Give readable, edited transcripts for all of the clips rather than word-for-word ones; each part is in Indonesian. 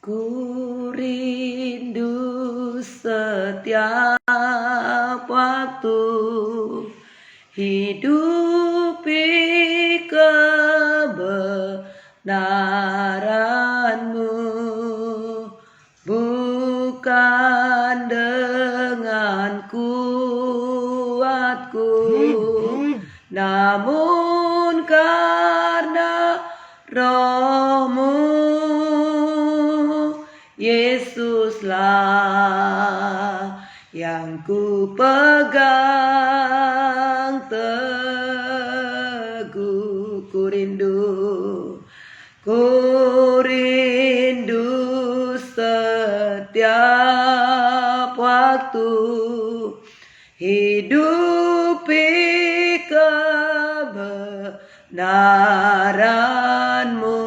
Ku rindu setiap waktu hidupi kebenaran-Mu, bukan dengan kuatku, namun karena Roh-Mu. Yesuslah yang ku pegang teguh. Ku rindu setiap waktu hidupi kebenaran-Mu,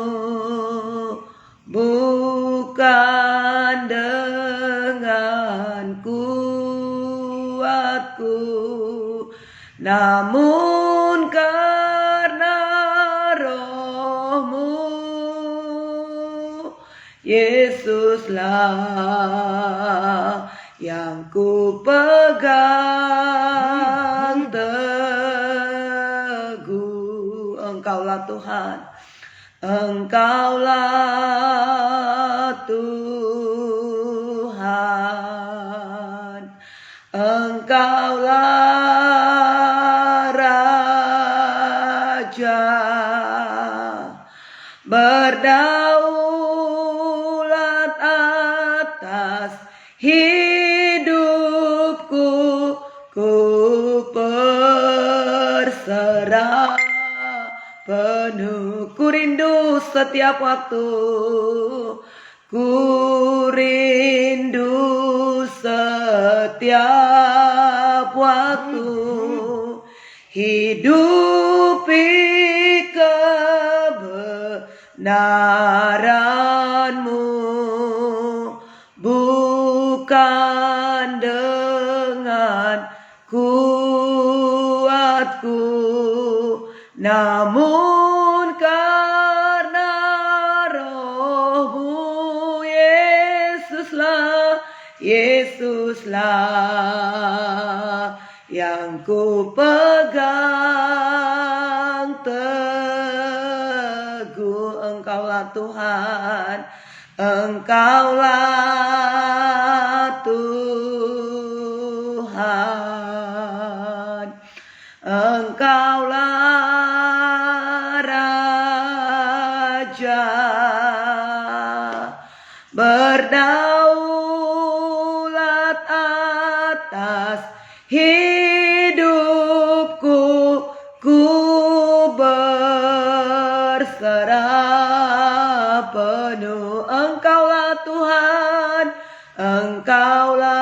bukan dengan kuatku, namun karena Roh-Mu. Yesuslah yang ku pegang teguh. Engkaulah Tuhan, Engkaulah Tuhan, Engkaulah Raja, berdaulat atas hidupku. Ku berserah penuh. Ku rindu setiap waktu, ku rindu setiap waktu hidupi kebenaran-Mu, bukan dengan kuatku, namun karena Roh-Mu. Yesuslah yang ku pegang teguh. Engkaulah Tuhan, Engkaulah Tuhan, Engkaulah Raja, berdaulat atas hidupku. Ku berserah penuh. Engkaulah Tuhan, Engkaulah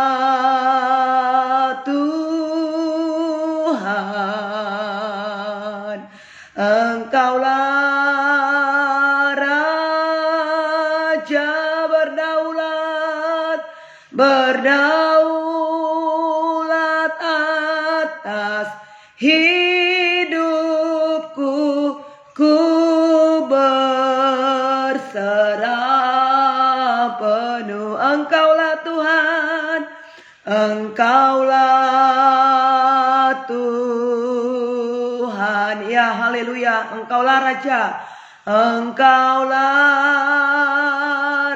Tuhan, Engkaulah Raja, berdaulat atas hidupku. Ku berserah penuh. Engkaulah Tuhan, Engkaulah Tuhan. Ya, haleluya. Engkaulah Raja, Engkaulah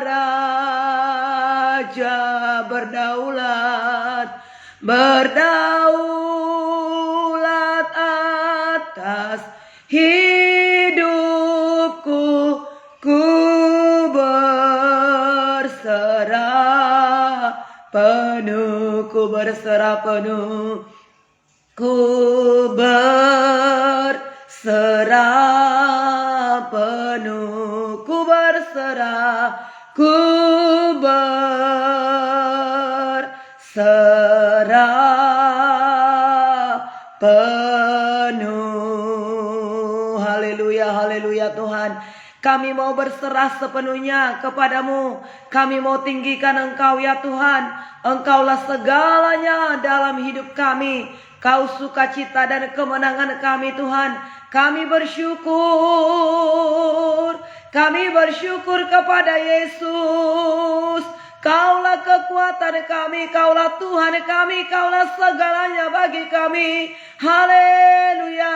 Raja, berdaulat atas hidupku. Ku berserah penuh, ku berserah penuh, ku berserah penuh, ku berserah, ku berserah penuh. Haleluya, haleluya Tuhan. Kami mau berserah sepenuhnya kepadamu. Kami mau tinggikan Engkau ya Tuhan. Engkaulah segalanya dalam hidup kami. Kau sukacita dan kemenangan kami Tuhan. Kami bersyukur. Kami bersyukur kepada Yesus. kekuatan kami, Kaulah Tuhan kami, Kaulah segalanya bagi kami. Haleluya.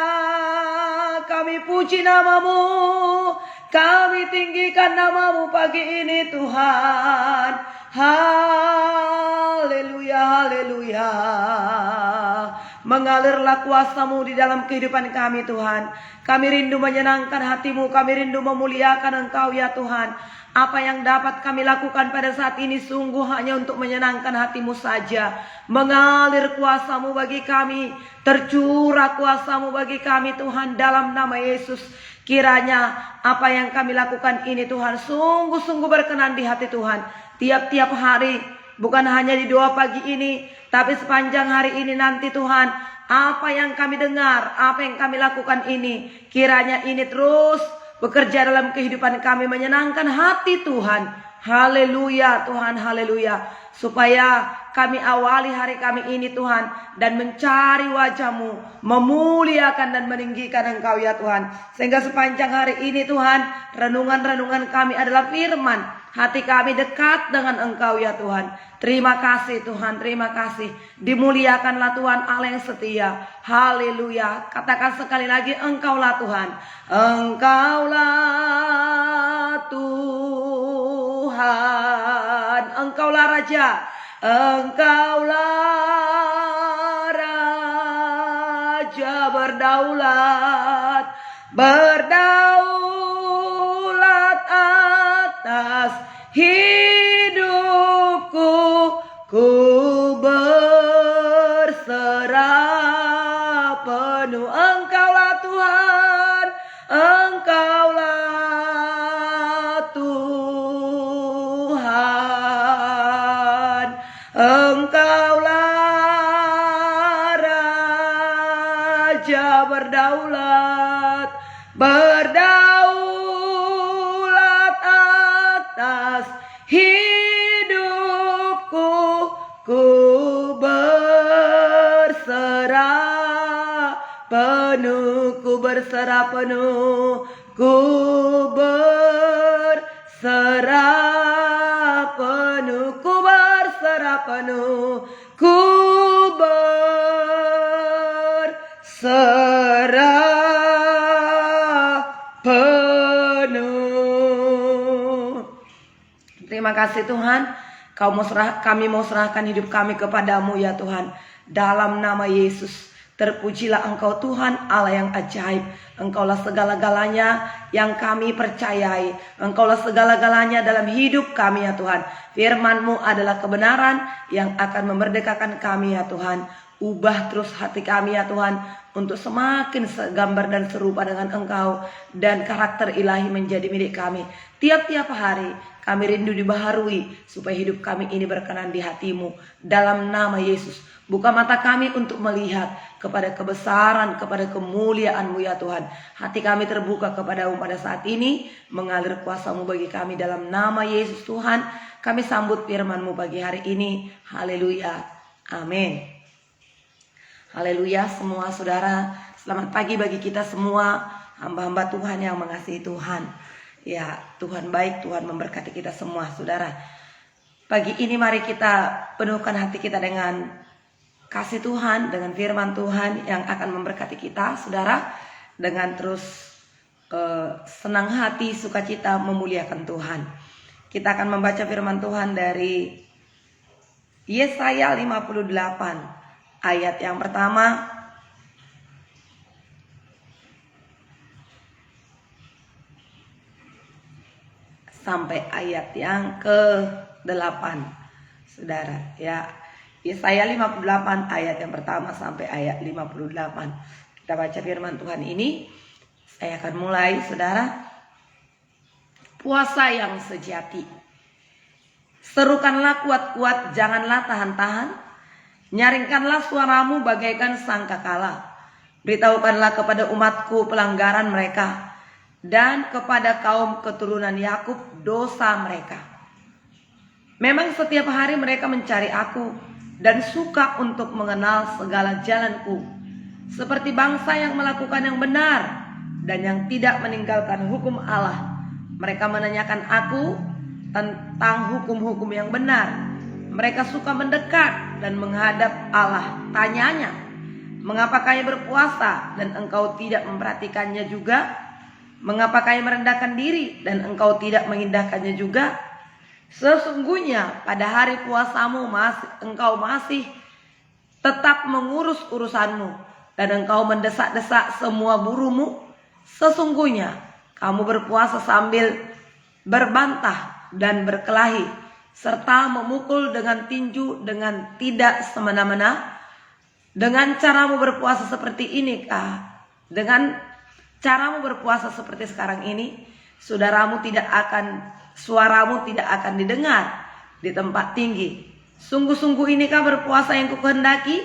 Kami puji namamu, kami tinggikan namamu pagi ini Tuhan. Haleluya, haleluya. Mengalirlah kuasamu di dalam kehidupan kami Tuhan. Kami rindu menyenangkan hatimu, kami rindu memuliakan Engkau ya Tuhan. Apa yang dapat kami lakukan pada saat ini sungguh hanya untuk menyenangkan hatimu saja. Mengalir kuasamu bagi kami, tercurah kuasamu bagi kami Tuhan, dalam nama Yesus. Kiranya apa yang kami lakukan ini Tuhan sungguh-sungguh berkenan di hati Tuhan. Tiap-tiap hari, bukan hanya di doa pagi ini, tapi sepanjang hari ini nanti Tuhan, apa yang kami dengar, apa yang kami lakukan ini, kiranya ini terus bekerja dalam kehidupan kami, menyenangkan hati Tuhan. Haleluya Tuhan, haleluya. Supaya kami awali hari kami ini Tuhan, dan mencari wajah-Mu, memuliakan dan meninggikan Engkau ya Tuhan. Sehingga sepanjang hari ini Tuhan, renungan-renungan kami adalah firman. Hati kami dekat dengan Engkau ya Tuhan. Terima kasih Tuhan, terima kasih. Dimuliakanlah Tuhan Allah yang setia. Haleluya. Katakan sekali lagi, Engkaulah Tuhan. Engkaulah Tuhan. Engkaulah Raja. Engkaulah Raja berdaulat. Berdaulat atas hidupku, ku berserah penuh. Engkaulah Tuhan, Engkaulah Tuhan, Engkaulah Raja berdaulat, berdaulat atas hidupku, ku berserah penuh, ku berserah penuh, ku berserah penuh, ku berserah penuh, ku berserah penuh. Terima kasih Tuhan, kami mau serahkan hidup kami kepadamu ya Tuhan. Dalam nama Yesus, terpujilah Engkau Tuhan Allah yang ajaib. Engkaulah segala-galanya yang kami percayai. Engkaulah segala-galanya dalam hidup kami ya Tuhan. Firman-Mu adalah kebenaran yang akan memerdekakan kami ya Tuhan. Ubah terus hati kami ya Tuhan, untuk semakin segambar dan serupa dengan Engkau, dan karakter ilahi menjadi milik kami. Tiap-tiap hari kami rindu dibaharui, supaya hidup kami ini berkenan di hati-Mu. Dalam nama Yesus, buka mata kami untuk melihat kepada kebesaran, kepada kemuliaan-Mu ya Tuhan. Hati kami terbuka kepada-Mu pada saat ini, mengalir kuasa-Mu bagi kami. Dalam nama Yesus Tuhan, kami sambut firman-Mu pagi hari ini. Haleluya, amin. Haleluya semua saudara, selamat pagi bagi kita semua, hamba-hamba Tuhan yang mengasihi Tuhan. Ya, Tuhan baik, Tuhan memberkati kita semua saudara. Pagi ini mari kita penuhkan hati kita dengan kasih Tuhan, dengan firman Tuhan yang akan memberkati kita saudara, dengan terus senang hati, sukacita memuliakan Tuhan. Kita akan membaca firman Tuhan dari Yesaya 58 ayat yang pertama sampai ayat yang ke-8 saudara ya. Yesaya 58 ayat yang pertama sampai ayat 58. Kita baca firman Tuhan ini. Saya akan mulai saudara. Puasa yang sejati. Serukanlah kuat-kuat, janganlah tahan-tahan. Nyaringkanlah suaramu bagaikan sangkakala. Beritahukanlah kepada umatku pelanggaran mereka, dan kepada kaum keturunan Yakub dosa mereka. Memang setiap hari mereka mencari aku, dan suka untuk mengenal segala jalanku. Seperti bangsa yang melakukan yang benar, dan yang tidak meninggalkan hukum Allah. Mereka menanyakan aku tentang hukum-hukum yang benar. Mereka suka mendekat dan menghadap Allah. Tanyanya, mengapa kalian berpuasa dan engkau tidak memperhatikannya juga? Mengapa kalian merendahkan diri dan engkau tidak mengindahkannya juga? Sesungguhnya pada hari puasamu engkau masih tetap mengurus urusanmu dan engkau mendesak-desak semua burumu. Sesungguhnya kamu berpuasa sambil berbantah dan berkelahi serta memukul dengan tinju dengan tidak semena-mena. Dengan caramu berpuasa seperti inikah? Dengan caramu berpuasa seperti sekarang ini, suaramu tidak akan didengar di tempat tinggi. Sungguh-sungguh inikah berpuasa yang kukehendaki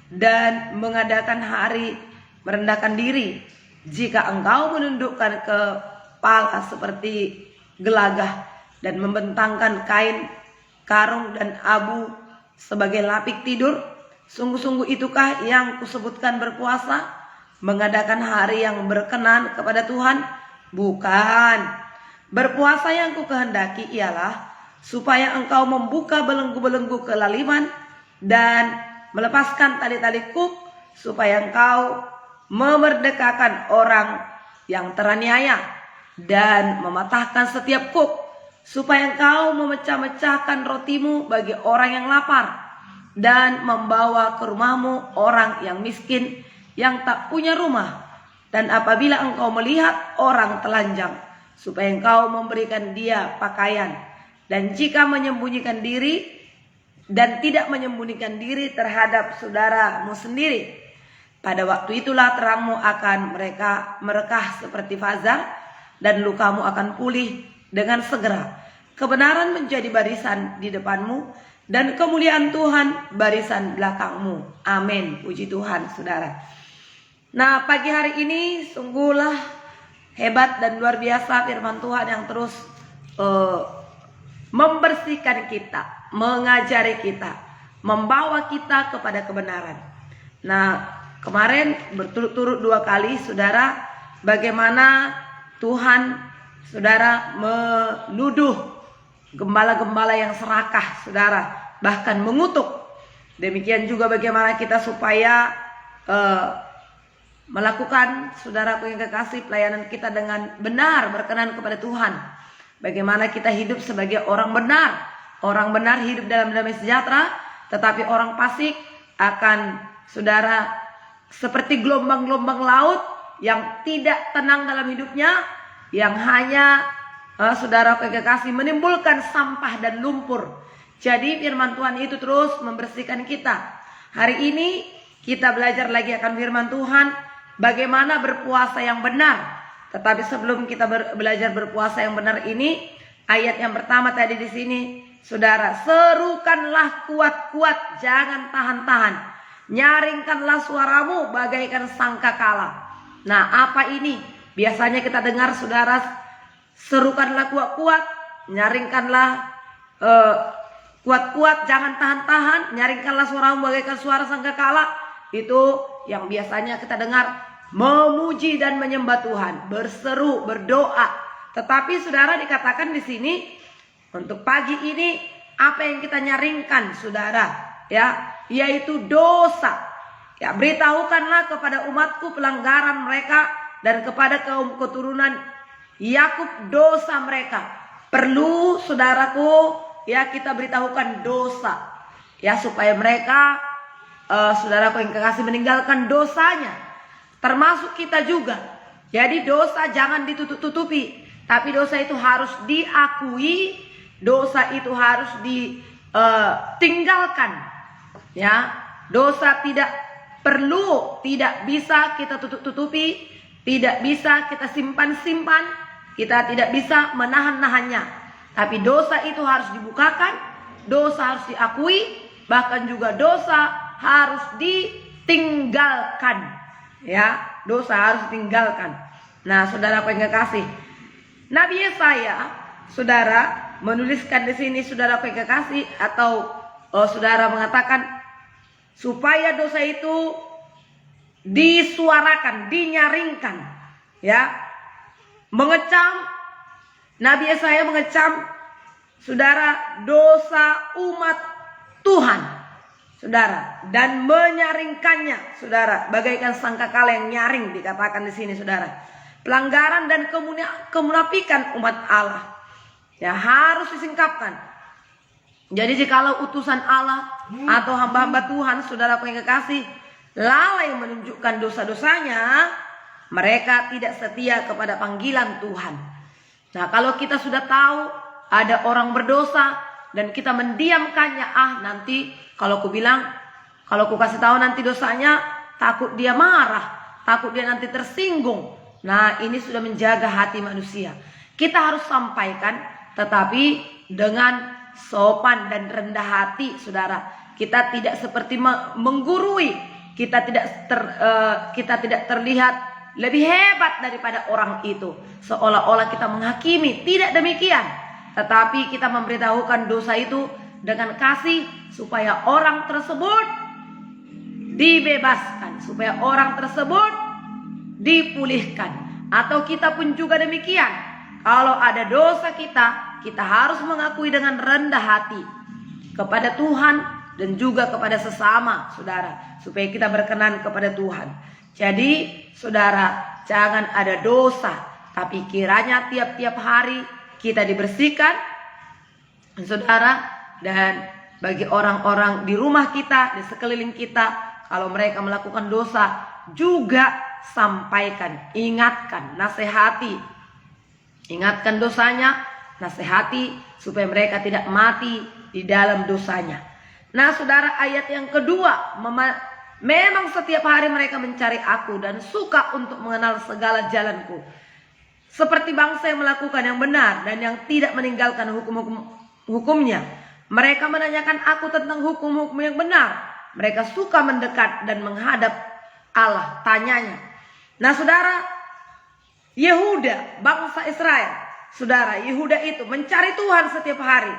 dan mengadakan hari merendahkan diri? Jika engkau menundukkan kepala seperti gelagah dan membentangkan kain karung dan abu sebagai lapik tidur, sungguh-sungguh itukah yang kusebutkan berpuasa, mengadakan hari yang berkenan kepada Tuhan? Bukan. Berpuasa yang kukehendaki ialah supaya engkau membuka belenggu-belenggu kelaliman dan melepaskan tali-tali kuk, supaya engkau memerdekakan orang yang teraniaya dan mematahkan setiap kuk, supaya engkau memecah-mecahkan rotimu bagi orang yang lapar dan membawa ke rumahmu orang yang miskin yang tak punya rumah. Dan apabila engkau melihat orang telanjang, supaya engkau memberikan dia pakaian. Dan jika menyembunyikan diri dan tidak menyembunyikan diri terhadap saudaramu sendiri, pada waktu itulah terangmu akan merekah seperti fajar, dan lukamu akan pulih dengan segera. Kebenaran menjadi barisan di depanmu, dan kemuliaan Tuhan barisan belakangmu. Amin. Puji Tuhan, saudara. Nah, pagi hari ini sungguhlah hebat dan luar biasa firman Tuhan yang terus membersihkan kita, mengajari kita, membawa kita kepada kebenaran. Nah, kemarin berturut-turut 2 kali, saudara, bagaimana Tuhan, saudara, menuduh gembala-gembala yang serakah, saudara, bahkan mengutuk. Demikian juga bagaimana kita supaya melakukan, saudaraku yang kekasih, pelayanan kita dengan benar, berkenan kepada Tuhan. Bagaimana kita hidup sebagai orang benar. Orang benar hidup dalam damai sejahtera, tetapi orang fasik akan, saudara, seperti gelombang-gelombang laut yang tidak tenang dalam hidupnya, yang hanya, saudara yang kekasih, menimbulkan sampah dan lumpur. Jadi firman Tuhan itu terus membersihkan kita. Hari ini kita belajar lagi akan firman Tuhan, bagaimana berpuasa yang benar. Tetapi sebelum kita belajar berpuasa yang benar ini, ayat yang pertama tadi di sini, saudara, serukanlah kuat-kuat, jangan tahan-tahan. Nyaringkanlah suaramu bagaikan sangkakala. Nah, apa ini? Biasanya kita dengar, saudara, serukanlah kuat-kuat, nyaringkanlah kuat-kuat, jangan tahan-tahan, nyaringkanlah suaramu bagaikan suara sangkakala. Itu yang biasanya kita dengar, memuji dan menyembah Tuhan, berseru, berdoa. Tetapi saudara, dikatakan di sini untuk pagi ini apa yang kita nyaringkan, saudara, ya, yaitu dosa. Ya, beritahukanlah kepada umatku pelanggaran mereka dan kepada kaum keturunan Yakub dosa mereka. Perlu, saudaraku, ya, kita beritahukan dosa, ya, supaya mereka, saudaraku yang kekasih, meninggalkan dosanya. Termasuk kita juga. Jadi dosa jangan ditutup-tutupi, tapi dosa itu harus diakui, dosa itu harus ditinggalkan. Ya, dosa tidak perlu, tidak bisa kita tutup-tutupi, tidak bisa kita simpan-simpan, kita tidak bisa menahan-nahannya. Tapi dosa itu harus dibukakan, dosa harus diakui, bahkan juga dosa harus ditinggalkan. Ya, dosa harus ditinggalkan. Nah, saudara yang kekasih, Nabi Yesaya, saudara, menuliskan di sini, saudara yang kekasih, atau saudara mengatakan supaya dosa itu disuarakan, dinyaringkan, ya, mengecam. Nabi Yesaya mengecam, saudara, dosa umat Tuhan, saudara, dan menyaringkannya, saudara, bagaikan sangkakala yang nyaring dikatakan di sini, saudara. Pelanggaran dan kemunafikan umat Allah ya harus disingkapkan. Jadi jikalau utusan Allah atau hamba-hamba Tuhan, saudara yang kekasih, lalai menunjukkan dosa-dosanya, mereka tidak setia kepada panggilan Tuhan. Nah, kalau kita sudah tahu ada orang berdosa dan kita mendiamkannya, nanti kalau aku bilang, kalau aku kasih tahu nanti dosanya, takut dia marah, takut dia nanti tersinggung. Nah, ini sudah menjaga hati manusia. Kita harus sampaikan, tetapi dengan sopan dan rendah hati, saudara. Kita tidak seperti menggurui, kita tidak terlihat lebih hebat daripada orang itu, seolah-olah kita menghakimi. Tidak demikian, tetapi kita memberitahukan dosa itu dengan kasih, supaya orang tersebut dibebaskan, supaya orang tersebut dipulihkan. Atau kita pun juga demikian, kalau ada dosa kita harus mengakui dengan rendah hati kepada Tuhan dan juga kepada sesama, saudara, supaya kita berkenan kepada Tuhan. Jadi, saudara, jangan ada dosa, tapi kiranya tiap-tiap hari kita dibersihkan, saudara. Dan bagi orang-orang di rumah kita, di sekeliling kita, kalau mereka melakukan dosa, juga sampaikan, ingatkan, nasihati. Ingatkan dosanya, nasihati, supaya mereka tidak mati di dalam dosanya. Nah, saudara, ayat yang kedua, memang setiap hari mereka mencari aku dan suka untuk mengenal segala jalanku, seperti bangsa yang melakukan yang benar dan yang tidak meninggalkan hukumnya. Mereka menanyakan aku tentang hukum-hukum yang benar. Mereka suka mendekat dan menghadap Allah, tanyanya. Nah, saudara, Yehuda, bangsa Israel, saudara, Yehuda itu mencari Tuhan setiap hari.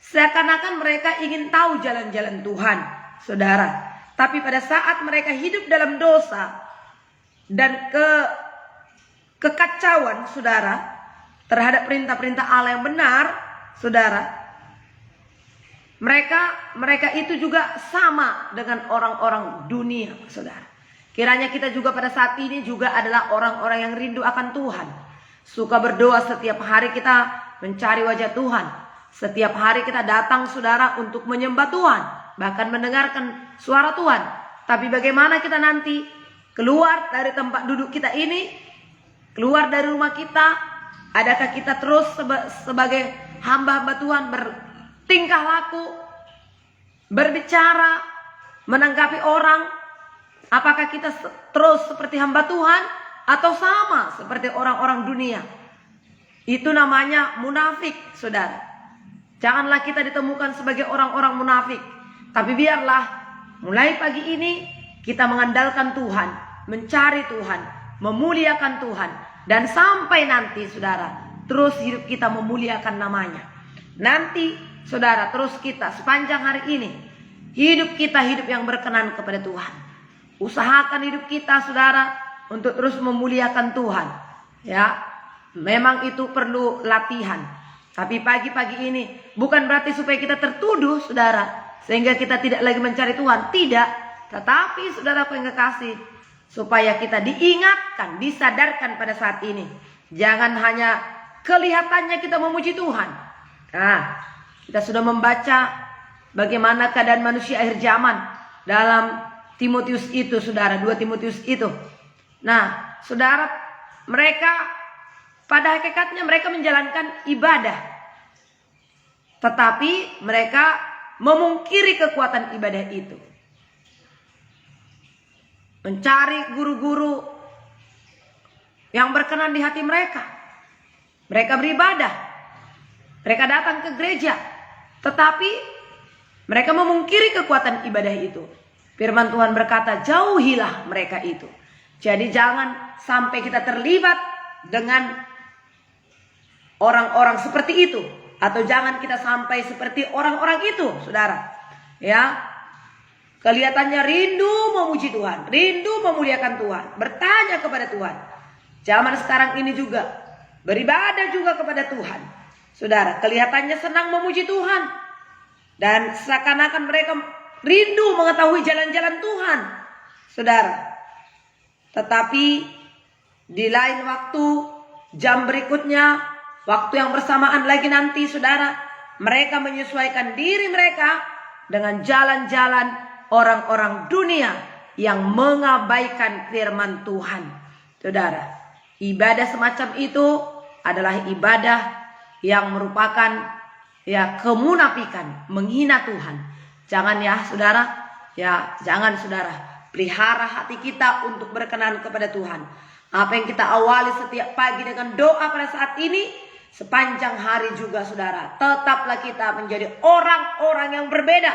Seakan-akan mereka ingin tahu jalan-jalan Tuhan, saudara. Tapi pada saat mereka hidup dalam dosa dan kekacauan, saudara, terhadap perintah-perintah Allah yang benar, saudara, mereka itu juga sama dengan orang-orang dunia, saudara. Kiranya kita juga pada saat ini juga adalah orang-orang yang rindu akan Tuhan. Suka berdoa setiap hari, kita mencari wajah Tuhan. Setiap hari kita datang, saudara, untuk menyembah Tuhan, bahkan mendengarkan suara Tuhan. Tapi bagaimana kita nanti keluar dari tempat duduk kita ini, keluar dari rumah kita? Adakah kita terus sebagai hamba-hamba Tuhan bertingkah laku, berbicara, menanggapi orang? Apakah kita terus seperti hamba Tuhan atau sama seperti orang-orang dunia? Itu namanya munafik, saudara. Janganlah kita ditemukan sebagai orang-orang munafik. Tapi biarlah mulai pagi ini kita mengandalkan Tuhan, mencari Tuhan, memuliakan Tuhan. Dan sampai nanti, saudara, terus hidup kita memuliakan namanya. Nanti, saudara, terus kita sepanjang hari ini, hidup kita hidup yang berkenan kepada Tuhan. Usahakan hidup kita, saudara, untuk terus memuliakan Tuhan. Ya, memang itu perlu latihan. Tapi pagi-pagi ini bukan berarti supaya kita tertuduh, saudara, sehingga kita tidak lagi mencari Tuhan. Tidak. Tetapi, saudaraku yang kekasih, supaya kita diingatkan, disadarkan pada saat ini. Jangan hanya kelihatannya kita memuji Tuhan. Nah, kita sudah membaca bagaimana keadaan manusia akhir zaman dalam Timotius itu, saudara, 2 Timotius itu. Nah, saudara, mereka pada hakikatnya mereka menjalankan ibadah, tetapi mereka memungkiri kekuatan ibadah itu. Mencari guru-guru yang berkenan di hati mereka. Mereka beribadah, mereka datang ke gereja, tetapi mereka memungkiri kekuatan ibadah itu. Firman Tuhan berkata, jauhilah mereka itu. Jadi jangan sampai kita terlibat dengan orang-orang seperti itu. Atau jangan kita sampai seperti orang-orang itu, saudara. Ya, kelihatannya rindu memuji Tuhan, rindu memuliakan Tuhan, bertanya kepada Tuhan. Zaman sekarang ini juga beribadah juga kepada Tuhan. Saudara, kelihatannya senang memuji Tuhan. Dan seakan-akan mereka rindu mengetahui jalan-jalan Tuhan, saudara. Tetapi di lain waktu, jam berikutnya, waktu yang bersamaan lagi nanti, saudara, mereka menyesuaikan diri mereka dengan jalan-jalan orang-orang dunia yang mengabaikan firman Tuhan. Saudara, ibadah semacam itu adalah ibadah yang merupakan kemunafikan, menghina Tuhan. Jangan ya saudara, jangan saudara. Pelihara hati kita untuk berkenan kepada Tuhan. Apa yang kita awali setiap pagi dengan doa pada saat ini, sepanjang hari juga saudara, tetaplah kita menjadi orang-orang yang berbeda.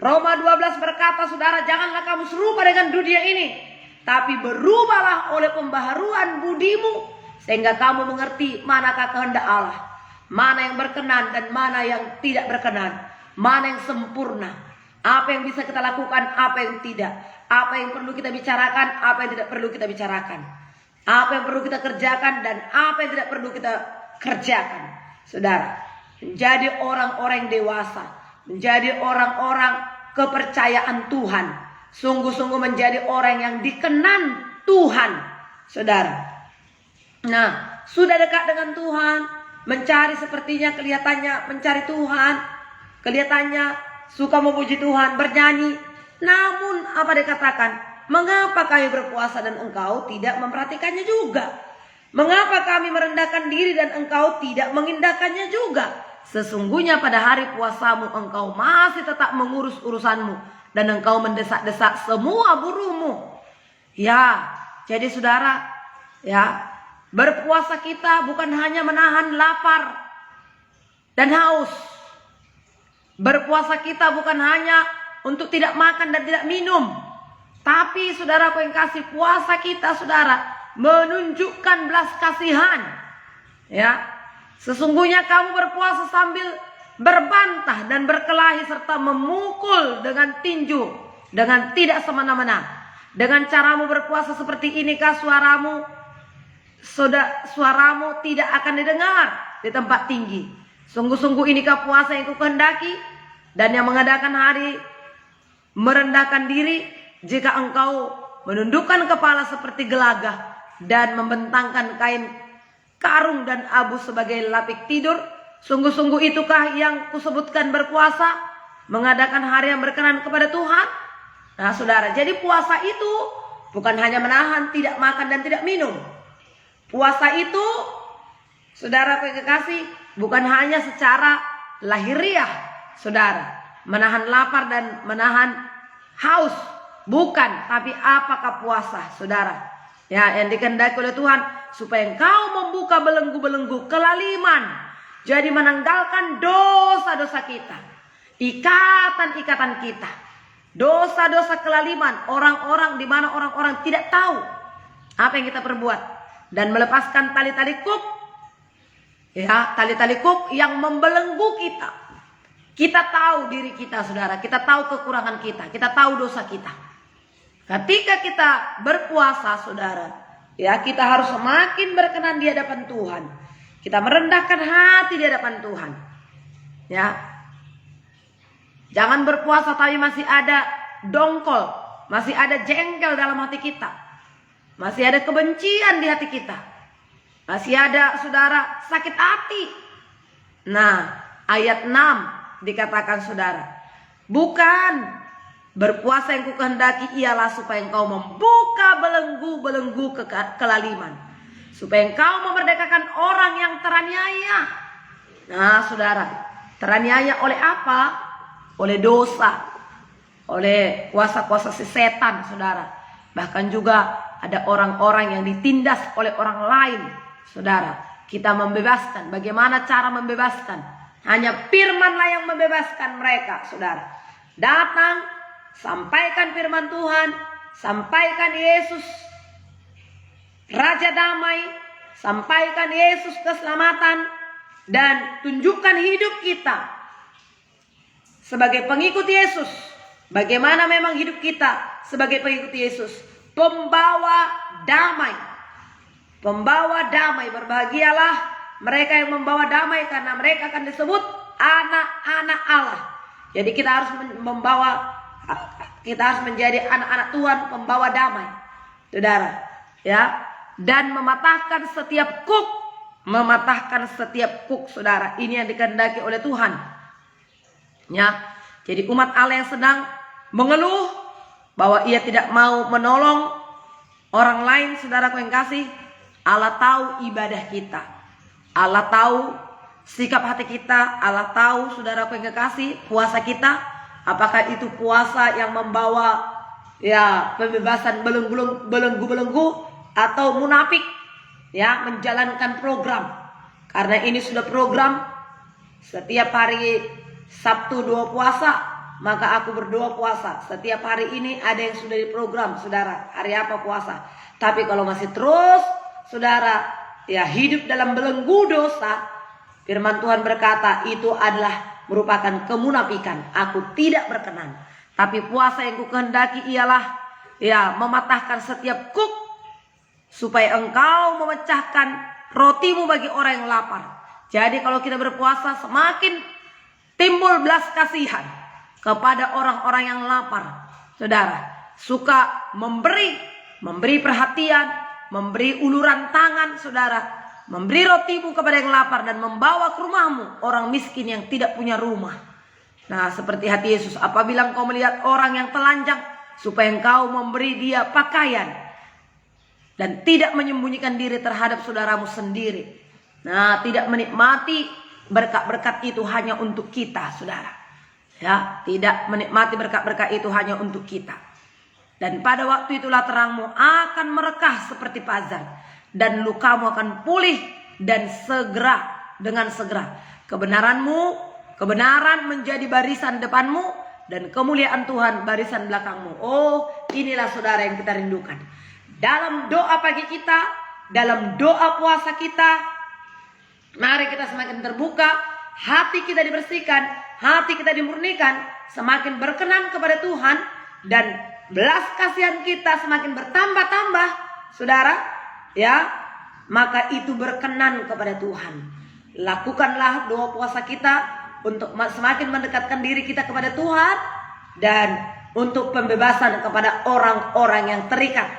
Roma 12 berkata, saudara, janganlah kamu serupa dengan dunia ini, tapi berubahlah oleh pembaharuan budimu, sehingga kamu mengerti manakah kehendak Allah, mana yang berkenan dan mana yang tidak berkenan, mana yang sempurna, apa yang bisa kita lakukan, apa yang tidak, apa yang perlu kita bicarakan, apa yang tidak perlu kita bicarakan, apa yang perlu kita kerjakan dan apa yang tidak perlu kita kerjakan. Saudara, menjadi orang-orang dewasa, menjadi orang-orang kepercayaan Tuhan, sungguh-sungguh menjadi orang yang dikenan Tuhan, saudara. Nah, sudah dekat dengan Tuhan, mencari, sepertinya kelihatannya mencari Tuhan, kelihatannya suka memuji Tuhan, bernyanyi. Namun apa dikatakan? Mengapa kami berpuasa dan engkau tidak memperhatikannya juga? Mengapa kami merendahkan diri dan engkau tidak mengindahkannya juga? Sesungguhnya pada hari puasamu engkau masih tetap mengurus urusanmu dan engkau mendesak-desak semua buruhmu. Ya, jadi saudara, berpuasa kita bukan hanya menahan lapar dan haus. Berpuasa kita bukan hanya untuk tidak makan dan tidak minum. Tapi saudaraku yang kasih, puasa kita saudara menunjukkan belas kasihan. Ya, sesungguhnya kamu berpuasa sambil berbantah dan berkelahi serta memukul dengan tinju dengan tidak semena-mena. Dengan caramu berpuasa seperti inikah suaramu tidak akan didengar di tempat tinggi. Sungguh-sungguh inikah puasa yang kukehendaki, dan yang mengadakan hari merendahkan diri, jika engkau menundukkan kepala seperti gelagah dan membentangkan kain karung dan abu sebagai lapik tidur. Sungguh-sungguh itukah yang kusebutkan berpuasa, mengadakan hari yang berkenan kepada Tuhan? Nah saudara, jadi puasa itu bukan hanya menahan tidak makan dan tidak minum. Puasa itu, saudara kekasih, bukan hanya secara lahiriah, saudara, menahan lapar dan menahan haus, bukan. Tapi apakah puasa, saudara? Ya, yang dikehendaki oleh Tuhan supaya engkau membuka belenggu-belenggu kelaliman, jadi menanggalkan dosa-dosa kita, ikatan-ikatan kita, dosa-dosa kelaliman, orang-orang di mana orang-orang tidak tahu apa yang kita perbuat, dan melepaskan tali-tali kuk, tali-tali kuk yang membelenggu kita. Kita tahu diri kita, saudara, kita tahu kekurangan kita tahu dosa kita. Ketika kita berpuasa, saudara, kita harus semakin berkenan di hadapan Tuhan. Kita merendahkan hati di hadapan Tuhan. Ya. Jangan berpuasa tapi masih ada dongkol, masih ada jengkel dalam hati kita. Masih ada kebencian di hati kita. Masih ada, saudara, sakit hati. Nah, ayat 6 dikatakan, saudara, bukan berpuasa yang kukehendaki ialah supaya engkau membuka belenggu-belenggu kelaliman, supaya engkau memerdekakan orang yang teraniaya. Nah saudara, teraniaya oleh apa? Oleh dosa, oleh kuasa-kuasa si setan, saudara. Bahkan juga ada orang-orang yang ditindas oleh orang lain, saudara. Kita membebaskan. Bagaimana cara membebaskan? Hanya firman-lah yang membebaskan mereka, saudara. Datang, sampaikan firman Tuhan, sampaikan Yesus Raja Damai, sampaikan Yesus keselamatan, dan tunjukkan hidup kita sebagai pengikut Yesus. Bagaimana memang hidup kita sebagai pengikut Yesus? Pembawa damai. Pembawa damai. Berbahagialah mereka yang membawa damai, karena mereka akan disebut anak-anak Allah. Jadi kita harus kita harus menjadi anak-anak Tuhan, pembawa damai, saudara, ya, dan mematahkan setiap kuk, saudara. Ini yang dikehendaki oleh Tuhan, ya. Jadi umat Allah yang sedang mengeluh bahwa ia tidak mau menolong orang lain, saudaraku yang kasih, Allah tahu ibadah kita, Allah tahu sikap hati kita, Allah tahu, saudaraku yang kekasih, puasa kita. Apakah itu puasa yang membawa ya pembebasan belenggu atau munafik, ya, menjalankan program. Karena ini sudah program, setiap hari Sabtu 2 puasa, maka aku berdoa puasa. Setiap hari ini ada yang sudah diprogram, saudara, hari apa puasa. Tapi kalau masih terus, saudara, ya, hidup dalam belenggu dosa, firman Tuhan berkata itu adalah merupakan kemunafikan. Aku tidak berkenan. Tapi puasa yang kukehendaki ialah, ya, mematahkan setiap kuk, supaya engkau memecahkan rotimu bagi orang yang lapar. Jadi kalau kita berpuasa, semakin timbul belas kasihan kepada orang-orang yang lapar, saudara. Suka memberi perhatian, memberi uluran tangan, saudara, memberi rotimu kepada yang lapar, dan membawa ke rumahmu orang miskin yang tidak punya rumah. Nah, seperti hati Yesus, apabila engkau melihat orang yang telanjang, supaya engkau memberi dia pakaian, dan tidak menyembunyikan diri terhadap saudaramu sendiri. Nah, tidak menikmati berkat-berkat itu hanya untuk kita, saudara, ya, tidak menikmati berkat-berkat itu hanya untuk kita. Dan pada waktu itulah terangmu akan merekah seperti fajar, dan lukamu akan pulih, dan dengan segera kebenaran menjadi barisan depanmu, dan kemuliaan Tuhan barisan belakangmu. Oh, inilah, saudara, yang kita rindukan dalam doa pagi kita, dalam doa puasa kita. Mari kita semakin terbuka, hati kita dibersihkan, hati kita dimurnikan, semakin berkenan kepada Tuhan, dan belas kasihan kita semakin bertambah-tambah, saudara, ya, maka itu berkenan kepada Tuhan. Lakukanlah doa puasa kita untuk semakin mendekatkan diri kita kepada Tuhan, dan untuk pembebasan kepada orang-orang yang terikat,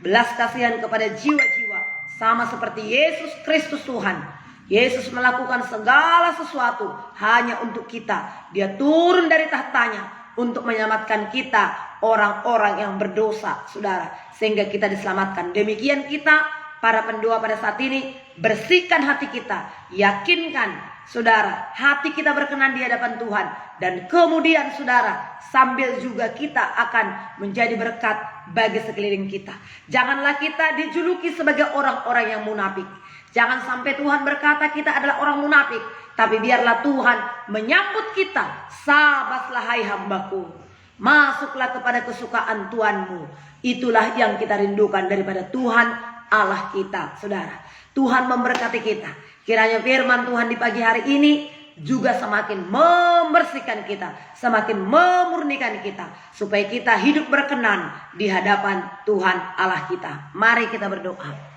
belas kasihan kepada jiwa-jiwa, sama seperti Yesus Kristus Tuhan. Yesus melakukan segala sesuatu hanya untuk kita. Dia turun dari tahtanya untuk menyelamatkan kita, orang-orang yang berdosa, saudara, sehingga kita diselamatkan. Demikian kita, para pendoa pada saat ini, bersihkan hati kita, yakinkan, saudara, hati kita berkenan di hadapan Tuhan, dan kemudian, saudara, sambil juga kita akan menjadi berkat bagi sekeliling kita. Janganlah kita dijuluki sebagai orang-orang yang munafik. Jangan sampai Tuhan berkata kita adalah orang munafik, tapi biarlah Tuhan menyambut kita. Sabatlah hai hambaku, masuklah kepada kesukaan Tuhanmu. Itulah yang kita rindukan daripada Tuhan Allah kita, saudara. Tuhan memberkati kita. Kiranya firman Tuhan di pagi hari ini juga semakin membersihkan kita, semakin memurnikan kita, supaya kita hidup berkenan di hadapan Tuhan Allah kita. Mari kita berdoa.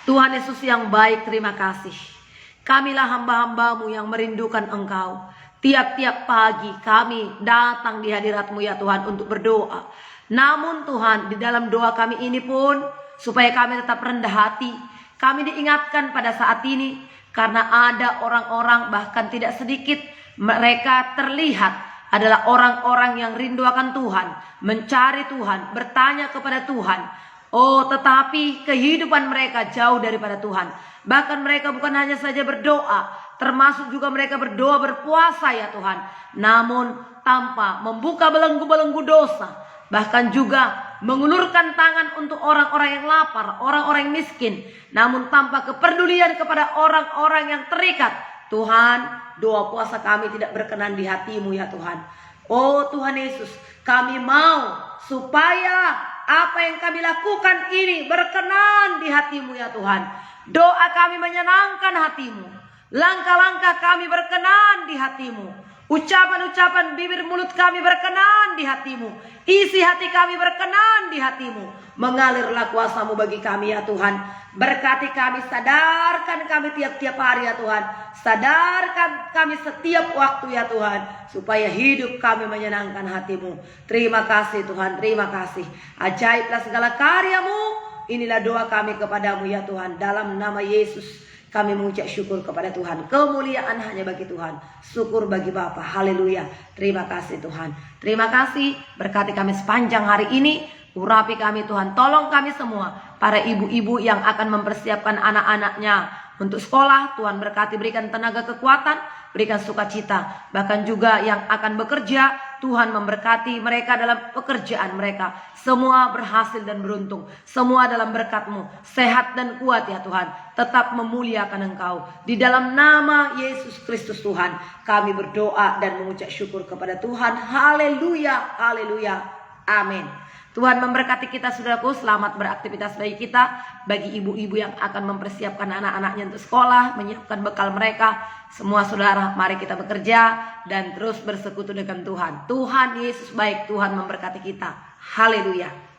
Tuhan Yesus yang baik, terima kasih. Kamilah hamba-hambamu yang merindukan Engkau. Tiap-tiap pagi kami datang di hadirat-Mu, ya Tuhan, untuk berdoa. Namun Tuhan, di dalam doa kami ini pun, supaya kami tetap rendah hati, kami diingatkan pada saat ini, karena ada orang-orang, bahkan tidak sedikit, mereka terlihat adalah orang-orang yang rindu akan Tuhan, mencari Tuhan, bertanya kepada Tuhan. Oh, tetapi kehidupan mereka jauh daripada Tuhan. Bahkan mereka bukan hanya saja berdoa, termasuk juga mereka berdoa berpuasa, ya Tuhan, namun tanpa membuka belenggu-belenggu dosa. Bahkan juga mengulurkan tangan untuk orang-orang yang lapar, orang-orang yang miskin, namun tanpa kepedulian kepada orang-orang yang terikat. Tuhan, doa puasa kami tidak berkenan di hati-Mu, ya Tuhan. Oh Tuhan Yesus, kami mau supaya apa yang kami lakukan ini berkenan di hati-Mu, ya Tuhan. Doa kami menyenangkan hati-Mu. Langkah-langkah kami berkenan di hati-Mu. Ucapan-ucapan bibir mulut kami berkenan di hati-Mu. Isi hati kami berkenan di hati-Mu. Mengalirlah kuasa-Mu bagi kami ya Tuhan. Berkati kami, sadarkan kami tiap-tiap hari ya Tuhan. Sadarkan kami setiap waktu ya Tuhan. Supaya hidup kami menyenangkan hati-Mu. Terima kasih Tuhan, terima kasih. Ajaiblah segala karya-Mu. Inilah doa kami kepadamu ya Tuhan. Dalam nama Yesus kami mengucap syukur kepada Tuhan. Kemuliaan hanya bagi Tuhan. Syukur bagi Bapa. Haleluya. Terima kasih Tuhan. Terima kasih. Berkati kami sepanjang hari ini. Urapi kami Tuhan. Tolong kami semua. Para ibu-ibu yang akan mempersiapkan anak-anaknya untuk sekolah. Tuhan berkati, berikan tenaga kekuatan. Berikan sukacita. Bahkan juga yang akan bekerja. Tuhan memberkati mereka dalam pekerjaan mereka. Semua berhasil dan beruntung. Semua dalam berkat-Mu. Sehat dan kuat ya Tuhan. Tetap memuliakan Engkau. Di dalam nama Yesus Kristus Tuhan. Kami berdoa dan mengucap syukur kepada Tuhan. Haleluya. Haleluya. Amin. Tuhan memberkati kita saudaraku. Selamat beraktivitas bagi kita. Bagi ibu-ibu yang akan mempersiapkan anak-anaknya untuk sekolah. Menyiapkan bekal mereka. Semua saudara, mari kita bekerja dan terus bersekutu dengan Tuhan. Tuhan Yesus baik, Tuhan memberkati kita. Haleluya.